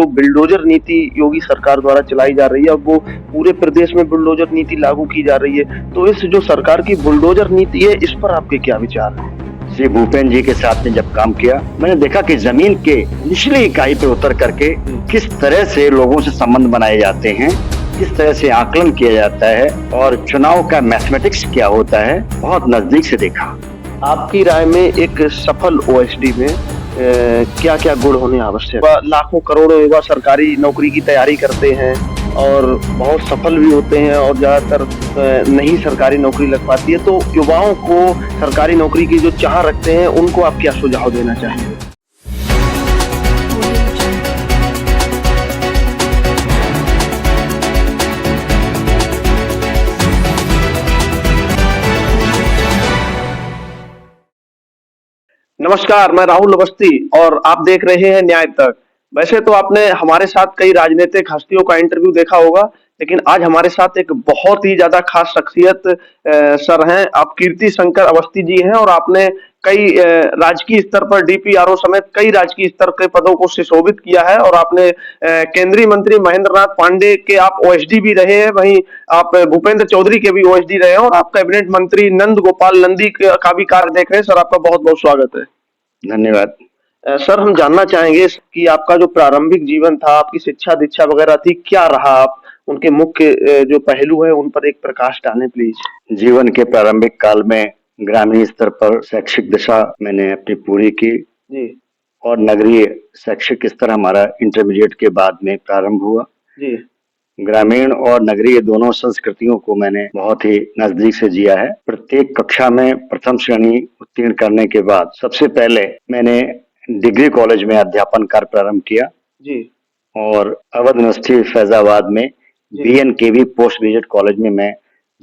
जो बुलडोजर नीति योगी सरकार द्वारा चलाई जा रही है, अब वो पूरे प्रदेश में बुलडोजर नीति लागू की जा रही है। तो इस जो सरकार की बुलडोजर नीति है, इस पर आपके क्या विचार हैं? श्री भूपेंद्र जी के साथ में जब काम किया, मैंने देखा कि जमीन के निचली इकाई पे उतर करके किस तरह से लोगों से संबंध बनाए जाते हैं, किस तरह से आकलन किया जाता है और चुनाव का मैथमेटिक्स क्या होता है, बहुत नजदीक से देखा। आपकी राय में एक सफल ओएसडी में क्या क्या गुण होने आवश्यक? लाखों करोड़ों युवा सरकारी नौकरी की तैयारी करते हैं और बहुत सफल भी होते हैं और ज्यादातर नहीं सरकारी नौकरी लग पाती है, तो युवाओं को सरकारी नौकरी की जो चाह रखते हैं उनको आप क्या सुझाव देना चाहेंगे? नमस्कार, मैं राहुल अवस्थी और आप देख रहे हैं न्याय तक। वैसे तो आपने हमारे साथ कई राजनीतिक हस्तियों का इंटरव्यू देखा होगा, लेकिन आज हमारे साथ एक बहुत ही ज्यादा खास शख्सियत सर हैं। आप कीर्ति शंकर अवस्थी जी हैं और आपने कई राजकीय स्तर पर डीपीआरओ समेत कई राजकीय स्तर के पदों को सुशोभित किया है और आपने केंद्रीय मंत्री महेंद्र नाथ पांडे के आप ओएसडी भी रहे हैं, वहीं आप भूपेंद्र चौधरी के भी ओएसडी रहे हैं और आप कैबिनेट मंत्री नंद गोपाल नंदी का भी कार्य देख रहे हैं। सर, आपका बहुत बहुत स्वागत है। धन्यवाद। सर, हम जानना चाहेंगे कि आपका जो प्रारंभिक जीवन था, आपकी शिक्षा दीक्षा वगैरह थी, क्या रहा? आप उनके मुख्य जो पहलू है उन पर एक प्रकाश डालें प्लीज। जीवन के प्रारंभिक काल में ग्रामीण स्तर पर शैक्षिक दशा मैंने अपनी पूरी की जी और नगरीय शैक्षिक स्तर हमारा इंटरमीडिएट के बाद में प्रारंभ हुआ। जी ग्रामीण और नगरीय दोनों संस्कृतियों को मैंने बहुत ही नजदीक से जिया है। प्रत्येक कक्षा में प्रथम श्रेणी उत्तीर्ण करने के बाद सबसे पहले मैंने डिग्री कॉलेज में अध्यापन कार्य प्रारंभ किया जी और अवध यूनिवर्सिटी फैजाबाद में BNKV पोस्ट ग्रेजुएट कॉलेज में मैं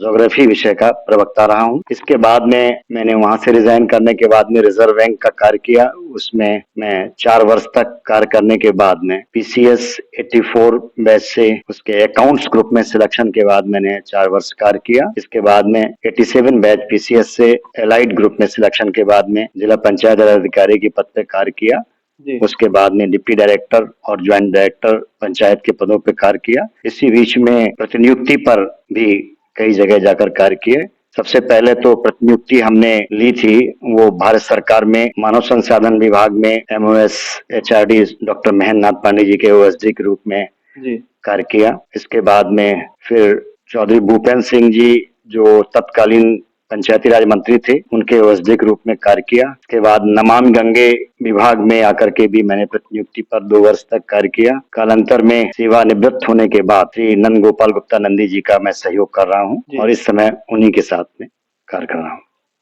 ज्योग्राफी विषय का प्रवक्ता रहा हूँ। इसके बाद में मैंने वहां से रिजाइन करने के बाद में रिजर्व बैंक का कार्य किया। उसमें मैं 4 वर्ष तक कार्य करने के बाद में PCS 84 बैच से उसके अकाउंट्स ग्रुप में सिलेक्शन के बाद मैंने 4 वर्ष कार्य किया। इसके बाद में 87 बैच PCS से एलाइड ग्रुप में सिलेक्शन के बाद में जिला पंचायत अधिकारी के पद पे कार्य किया। उसके बाद में डिप्टी डायरेक्टर और ज्वाइंट डायरेक्टर पंचायत के पदों पे कार्य किया। इसी बीच में प्रतिनियुक्ति पर भी कई जगह जाकर कार्य किए। सबसे पहले तो प्रतिनियुक्ति हमने ली थी वो भारत सरकार में मानव संसाधन विभाग में MOS HRD doctor Mahendra Nath Pandey ji के OSD के रूप में कार्य किया। इसके बाद में फिर चौधरी भूपेंद्र सिंह जी जो तत्कालीन पंचायती राज मंत्री थे, उनके OSD के रूप में कार्य किया। इसके बाद नमामि गंगे विभाग में आकर के भी मैंने प्रतिनियुक्ति पर 2 वर्ष तक कार्य किया। कालांतर में सेवानिवृत्त होने के बाद श्री नंद गोपाल गुप्ता नंदी जी का मैं सहयोग कर रहा हूँ और इस समय उन्हीं के साथ में कार्य कर रहा हूँ।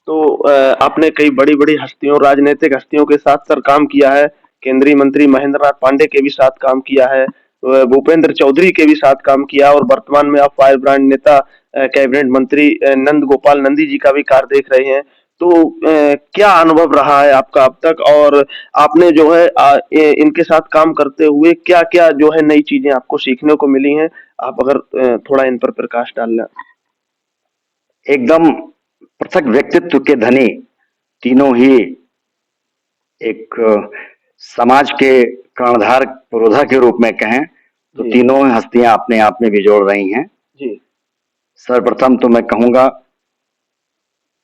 तो आपने कई बड़ी बड़ी हस्तियों, राजनीतिक हस्तियों के साथ सर काम किया है। केंद्रीय मंत्री महेंद्र नाथ पांडे के भी साथ काम किया है, भूपेंद्र चौधरी के भी साथ काम किया और वर्तमान में आप फायर ब्रांड नेता कैबिनेट मंत्री नंद गोपाल नंदी जी का भी कार्य देख रहे हैं। तो क्या अनुभव रहा है आपका अब तक और आपने जो है इनके साथ काम करते हुए क्या क्या जो है नई चीजें आपको सीखने को मिली हैं? आप अगर थोड़ा इन पर प्रकाश डाल लें। एकदम पृथक व्यक्तित्व के धनी तीनों ही एक समाज के कर्णधार पुरोधा के रूप में कहें तो तीनों हस्तियां अपने आप में बिजोड़ रही हैं। सर्वप्रथम तो मैं कहूंगा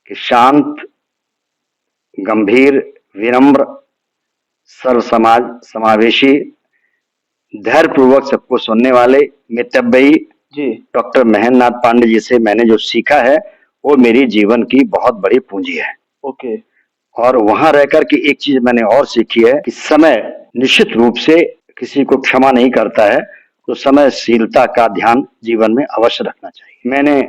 कि शांत, गंभीर, विनम्र, सर्व समाज समावेशी, धैर्य पूर्वक सबको सुनने वाले मितव्ययी डॉक्टर महेंद्र नाथ पांडे जी से मैंने जो सीखा है वो मेरी जीवन की बहुत बड़ी पूंजी है। और वहां रहकर के एक चीज मैंने और सीखी है कि समय निश्चित रूप से किसी को क्षमा नहीं करता है, तो समयशीलता का ध्यान जीवन में अवश्य रखना चाहिए। मैंने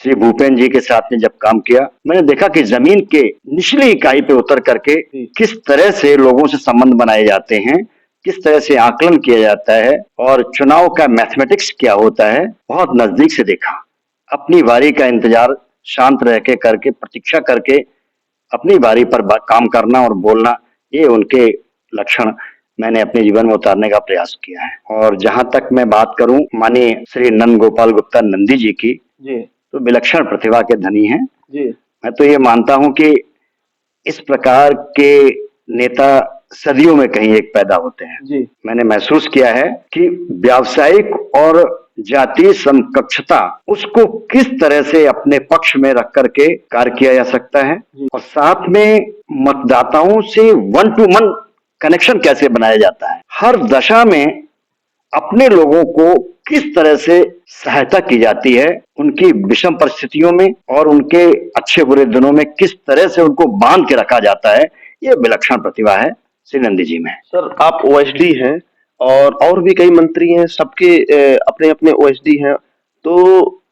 श्री भूपेंद्र जी के साथ में जब काम किया, मैंने देखा कि जमीन के निचली इकाई पे उतर करके किस तरह से लोगों से संबंध बनाए जाते हैं, किस तरह से आकलन किया जाता है और चुनाव का मैथमेटिक्स क्या होता है, बहुत नजदीक से देखा। अपनी बारी का इंतजार शांत रह के करके, प्रतीक्षा करके अपनी बारी पर काम करना और बोलना, ये उनके लक्षण मैंने अपने जीवन में उतारने का प्रयास किया है। और जहां तक मैं बात करूं माननीय श्री नंद गोपाल गुप्ता नंदी जी की, तो विलक्षण प्रतिभा के धनी हैं। मैं तो ये मानता हूं कि इस प्रकार के नेता सदियों में कहीं एक पैदा होते हैं। जी, मैंने महसूस किया है कि व्यावसायिक और जातीय समकक्षता उसको किस तरह से अपने पक्ष में रख करके कार्य किया जा सकता है जी, और साथ में मतदाताओं से वन टू वन कनेक्शन कैसे बनाया जाता है। हर दशा में अपने लोगों को किस तरह से सहायता की जाती है, उनकी विषम परिस्थितियों में और उनके अच्छे बुरे दिनों में किस तरह से उनको बांध के रखा जाता है, ये विलक्षण प्रतिभा है श्री नंदी जी में। सर आप ओएसडी हैं और भी कई मंत्री हैं, सबके अपने अपने ओएसडी हैं, तो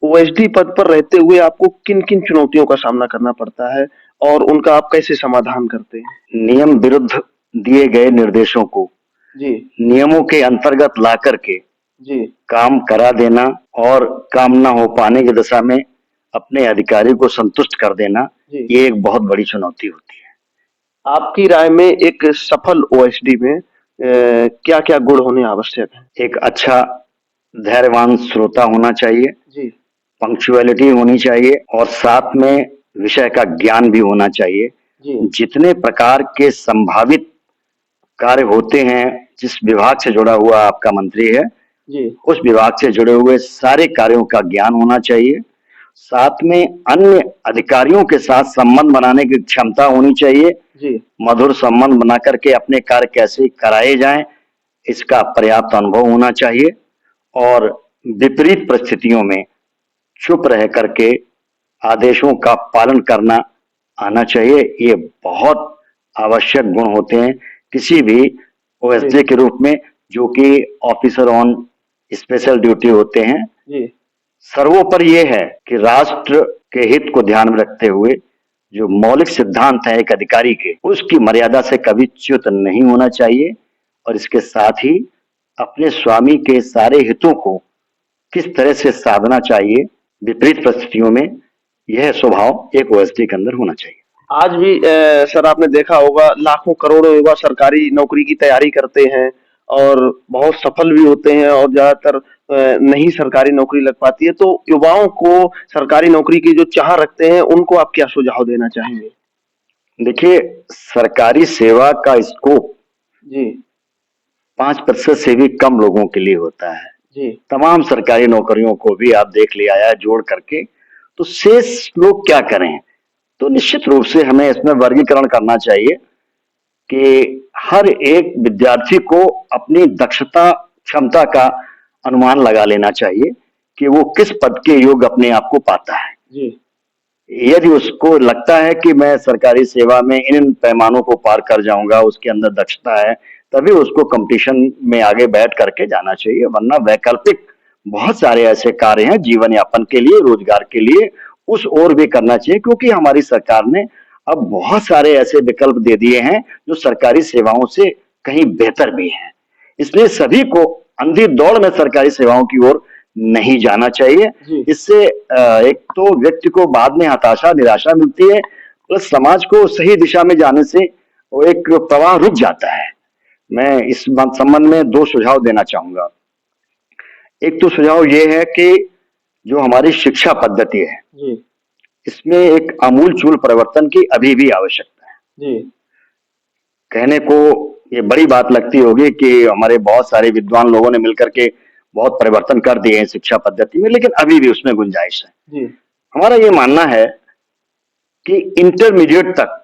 ओएसडी पद पर रहते हुए आपको किन किन चुनौतियों का सामना करना पड़ता है और उनका आप कैसे समाधान करते हैं? नियम विरुद्ध दिए गए निर्देशों को जी, नियमों के अंतर्गत ला करके जी, काम करा देना और काम ना हो पाने की दशा में अपने अधिकारी को संतुष्ट कर देना, जी। ये एक बहुत बड़ी चुनौती होती है। आपकी राय में एक सफल ओएसडी में क्या-क्या गुण होने आवश्यक हैं? एक अच्छा धैर्यवान श्रोता होना चाहिए, जी, पंक्चुअलिटी होनी चाहिए और साथ में विषय का ज्ञान भी होना चाहिए। जी, जितने प्रकार के संभावित कार्य होते हैं, जिस विभाग से जुड़ा हुआ आपका मंत्री है, जी, उस विभाग से जुड़े हुए सारे कार्यों का ज्ञान होना चाहिए। साथ में अन्य अधिकारियों के साथ संबंध बनाने की क्षमता होनी चाहिए। जी, मधुर संबंध बना करके अपने कार्य कैसे कराए जाएं, इसका पर्याप्त अनुभव होना चाहिए और विपरीत परिस्थितियों में चुप रह करके आदेशों का पालन करना आना चाहिए। ये बहुत आवश्यक गुण होते हैं किसी भी ओएसडी के रूप में, जो कि ऑफिसर ऑन स्पेशल ड्यूटी होते हैं। जी, सर्वोपरि ये है कि राष्ट्र के हित को ध्यान में रखते हुए जो मौलिक सिद्धांत है एक अधिकारी के, उसकी मर्यादा से कभी च्युत नहीं होना चाहिए और इसके साथ ही अपने स्वामी के सारे हितों को किस तरह से साधना चाहिए विपरीत परिस्थितियों में, यह स्वभाव एक ओएसडी के अंदर होना चाहिए। आज भी सर आपने देखा होगा लाखों करोड़ों युवा सरकारी नौकरी की तैयारी करते हैं और बहुत सफल भी होते हैं और ज्यादातर नहीं सरकारी नौकरी लग पाती है, तो युवाओं को सरकारी नौकरी की जो चाह रखते हैं उनको आप क्या सुझाव देना चाहेंगे? देखिए, सरकारी सेवा का स्कोप जी, 5% से भी कम लोगों के लिए होता है। जी, तमाम सरकारी नौकरियों को भी आप देख लिया है जोड़ करके, तो शेष लोग क्या करें? तो निश्चित रूप से हमें इसमें वर्गीकरण करना चाहिए कि हर एक विद्यार्थी को अपनी दक्षता, क्षमता का अनुमान लगा लेना चाहिए कि वो किस पद के योग्य अपने आप को पाता है। जी, यदि उसको लगता है कि मैं सरकारी सेवा में इन पैमानों को पार कर जाऊंगा, उसके अंदर दक्षता है, तभी उसको कंपटीशन में आगे बैठ करके जाना चाहिए, वरना वैकल्पिक बहुत सारे ऐसे कार्य हैं जीवन यापन के लिए, रोजगार के लिए, उस ओर भी करना चाहिए क्योंकि हमारी सरकार ने अब बहुत सारे ऐसे विकल्प दे दिए हैं जो सरकारी सेवाओं से कहीं बेहतर भी हैं। इसलिए सभी को अंधी दौड़ में सरकारी सेवाओं की ओर नहीं जाना चाहिए। जी, इससे एक तो व्यक्ति को बाद में हताशा, निराशा मिलती है, प्लस समाज को सही दिशा में जाने से वो एक प्रवाह रुक जाता है। मैं इस संबंध में 2 सुझाव देना चाहूंगा। एक तो सुझाव ये है कि जो हमारी शिक्षा पद्धति है, जी, इसमें एक आमूल-चूल परिवर्तन की अभी भी आवश्यकता है। जी, कहने को ये बड़ी बात लगती होगी कि हमारे बहुत सारे विद्वान लोगों ने मिलकर के बहुत परिवर्तन कर दिए हैं शिक्षा पद्धति में, लेकिन अभी भी उसमें गुंजाइश है। जी, हमारा ये मानना है कि इंटरमीडिएट तक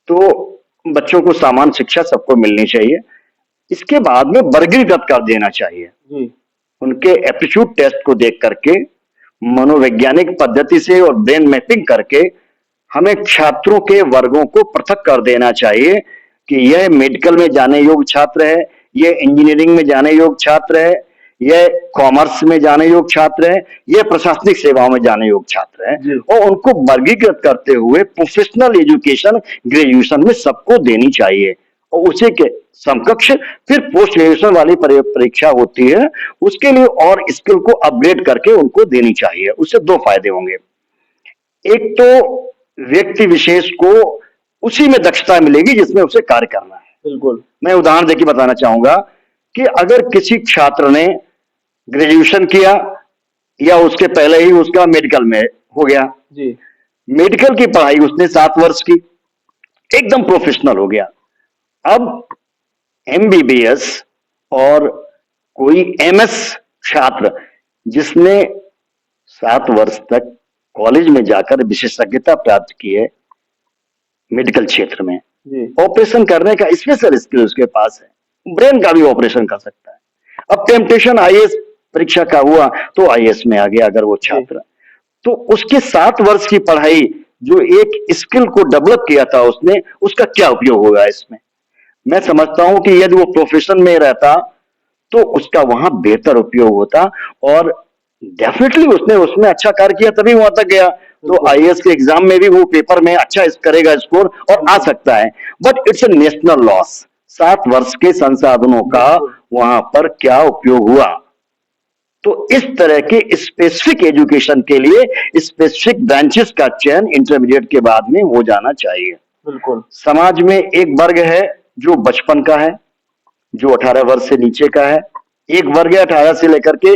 तो बच्चों को सामान्य शिक्षा सबको मिलनी चाहिए। इसके बाद में वर्गीकृत कर देना चाहिए। जी, उनके एप्टीट्यूड टेस्ट को देख करके, मनोवैज्ञानिक पद्धति से और ब्रेन मैपिंग करके हमें छात्रों के वर्गों को पृथक कर देना चाहिए कि यह मेडिकल में जाने योग्य छात्र है, यह इंजीनियरिंग में जाने योग्य छात्र है, यह कॉमर्स में जाने योग्य छात्र है, यह प्रशासनिक सेवाओं में जाने योग्य छात्र है जी, और उनको वर्गीकृत करते हुए प्रोफेशनल एजुकेशन ग्रेजुएशन में सबको देनी चाहिए और उसी के समकक्ष फिर पोस्ट ग्रेजुएशन वाली परीक्षा होती है, उसके लिए और स्किल को अपग्रेड करके उनको देनी चाहिए। उससे 2 फायदे होंगे। एक तो व्यक्ति विशेष को उसी में दक्षता मिलेगी जिसमें उसे कार्य करना है। बिल्कुल, मैं उदाहरण देके बताना चाहूंगा कि अगर किसी छात्र ने ग्रेजुएशन किया या उसके पहले ही उसका मेडिकल में हो गया, जी, मेडिकल की पढ़ाई उसने 7 वर्ष की, एकदम प्रोफेशनल हो गया, अब एमबीबीएस और कोई एमएस छात्र जिसने 7 वर्ष तक कॉलेज में जाकर विशेषज्ञता प्राप्त की है मेडिकल क्षेत्र में, जी ऑपरेशन करने का स्पेशल स्किल उसके पास है, ब्रेन का भी ऑपरेशन कर सकता है। अब टेम्पटेशन आईएएस परीक्षा का हुआ तो आईएएस में आ गया अगर वो छात्र, तो उसके 7 वर्ष की पढ़ाई जो एक स्किल को डेवलप किया था उसने, उसका क्या उपयोग होगा इसमें? मैं समझता हूं कि यदि वो प्रोफेशन में रहता तो उसका वहां बेहतर उपयोग होता और डेफिनेटली उसने उसमें अच्छा कार्य किया तभी वहां तक गया। तो आईएएस के एग्जाम में भी वो पेपर में अच्छा करेगा स्कोर और आ सकता है, but it's a national loss. 7 वर्ष के संसाधनों का वहां पर क्या उपयोग हुआ? तो इस तरह के स्पेसिफिक एजुकेशन के लिए स्पेसिफिक ब्रांचेस का चयन इंटरमीडिएट के बाद में हो जाना चाहिए। बिल्कुल समाज में एक वर्ग है जो बचपन का है, जो 18 वर्ष से नीचे का है, एक वर्ग है 18 से लेकर के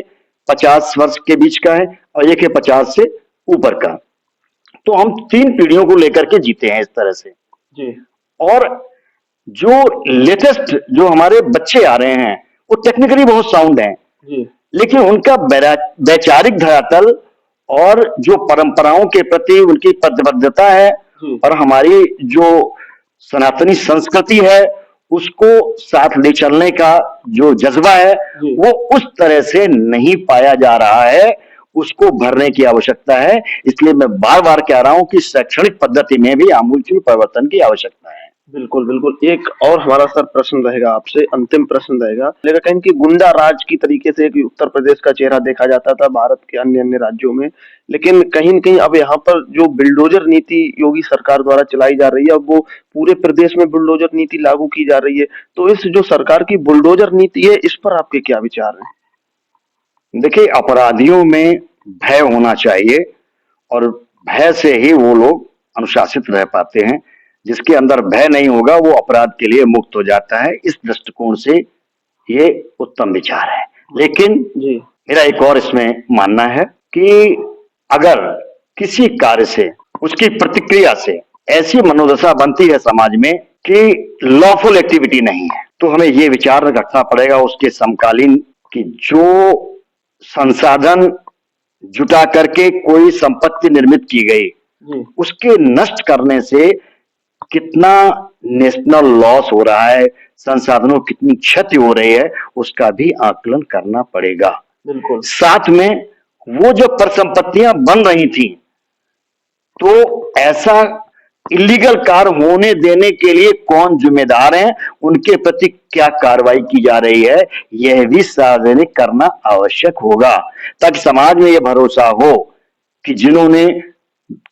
50 वर्ष के बीच का है और एक है 50 से ऊपर का। तो हम 3 पीढ़ियों को लेकर के जीते हैं इस तरह से। जी और जो लेटेस्ट जो हमारे बच्चे आ रहे हैं वो टेक्निकली बहुत साउंड हैं, जी लेकिन उनका वैचारिक धरातल और जो परंपराओं के प्रति उनकी प्रतिबद्धता है जी और हमारी जो सनातनी संस्कृति है उसको साथ ले चलने का जो जज्बा है जी वो उस तरह से नहीं पाया जा रहा है, उसको भरने की आवश्यकता है। इसलिए मैं बार बार कह रहा हूं कि शैक्षणिक पद्धति में भी आमूलचूल परिवर्तन की आवश्यकता है। बिल्कुल बिल्कुल। एक और हमारा सर प्रश्न रहेगा आपसे, अंतिम प्रश्न रहेगा, लेकिन कहीं कि गुंडा राज की तरीके से कि उत्तर प्रदेश का चेहरा देखा जाता था भारत के अन्य अन्य राज्यों में, लेकिन कहीं न कहीं अब यहाँ पर जो बुलडोजर नीति योगी सरकार द्वारा चलाई जा रही है, अब वो पूरे प्रदेश में बुलडोजर नीति लागू की जा रही है। तो इस जो सरकार की बुलडोजर नीति है, इस पर आपके क्या विचार हैं? देखिए, अपराधियों में भय होना चाहिए और भय से ही वो लोग अनुशासित रह पाते हैं। जिसके अंदर भय नहीं होगा वो अपराध के लिए मुक्त हो जाता है। इस दृष्टिकोण से ये उत्तम विचार है। लेकिन जी मेरा एक और इसमें मानना है कि अगर किसी कार्य से, उसकी प्रतिक्रिया से ऐसी मनोदशा बनती है समाज में कि लॉफुल एक्टिविटी नहीं है, तो हमें ये विचार रखना पड़ेगा उसके समकालीन कि जो संसाधन जुटा करके कोई संपत्ति निर्मित की गई, जी उसके नष्ट करने से कितना नेशनल लॉस हो रहा है, संसाधनों की कितनी क्षति हो रही है, उसका भी आकलन करना पड़ेगा। बिल्कुल साथ में वो जो परिसंपत्तियां बन रही थी, तो ऐसा इलीगल कार्य होने देने के लिए कौन जिम्मेदार है, उनके प्रति क्या कार्रवाई की जा रही है, यह भी सार्वजनिक करना आवश्यक होगा, ताकि समाज में यह भरोसा हो कि जिन्होंने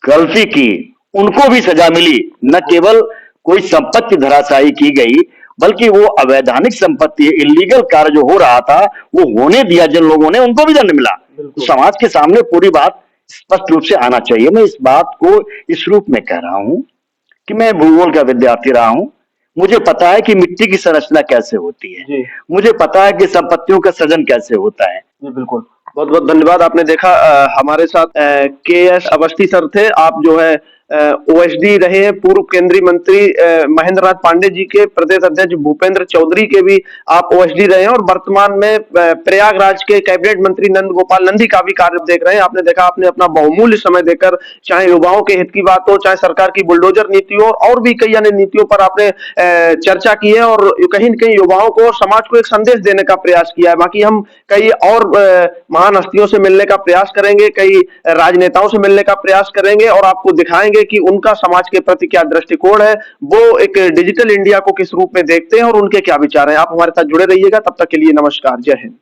गलती की उनको भी सजा मिली। न केवल कोई संपत्ति धराशायी की गई, बल्कि वो अवैधानिक संपत्ति, इलीगल कार्य जो हो रहा था वो होने दिया जिन लोगों ने, उनको भी दंड मिला। बिल्कुल समाज के सामने पूरी बात स्पष्ट रूप से आना चाहिए। मैं इस बात को इस रूप में कह रहा हूं कि मैं भूगोल का विद्यार्थी रहा हूं, मुझे पता है कि मिट्टी की संरचना कैसे होती है, जी मुझे पता है कि संपत्तियों का सृजन कैसे होता है। जी बिल्कुल। बहुत बहुत धन्यवाद। आपने देखा हमारे साथ के एस अवस्थी सर थे। आप जो है ओएसडी रहे हैं, पूर्व केंद्रीय मंत्री महेंद्र नाथ पांडे जी के, प्रदेश अध्यक्ष भूपेंद्र चौधरी के भी आप ओएसडी रहे हैं और वर्तमान में प्रयागराज के कैबिनेट मंत्री नंद गोपाल नंदी का भी कार्य देख रहे हैं। आपने देखा, आपने अपना बहुमूल्य समय देकर, चाहे युवाओं के हित की बात हो, चाहे सरकार की बुलडोजर नीति हो और भी कई अन्य नीतियों पर आपने चर्चा की है और कहीं न कहीं युवाओं को और समाज को एक संदेश देने का प्रयास किया है। बाकी हम कई और महान हस्तियों से मिलने का प्रयास करेंगे, कई राजनेताओं से मिलने का प्रयास करेंगे और आपको दिखाएंगे कि उनका समाज के प्रति क्या दृष्टिकोण है, वो एक डिजिटल इंडिया को किस रूप में देखते हैं और उनके क्या विचार हैं। आप हमारे साथ जुड़े रहिएगा। तब तक के लिए नमस्कार, जय हिंद।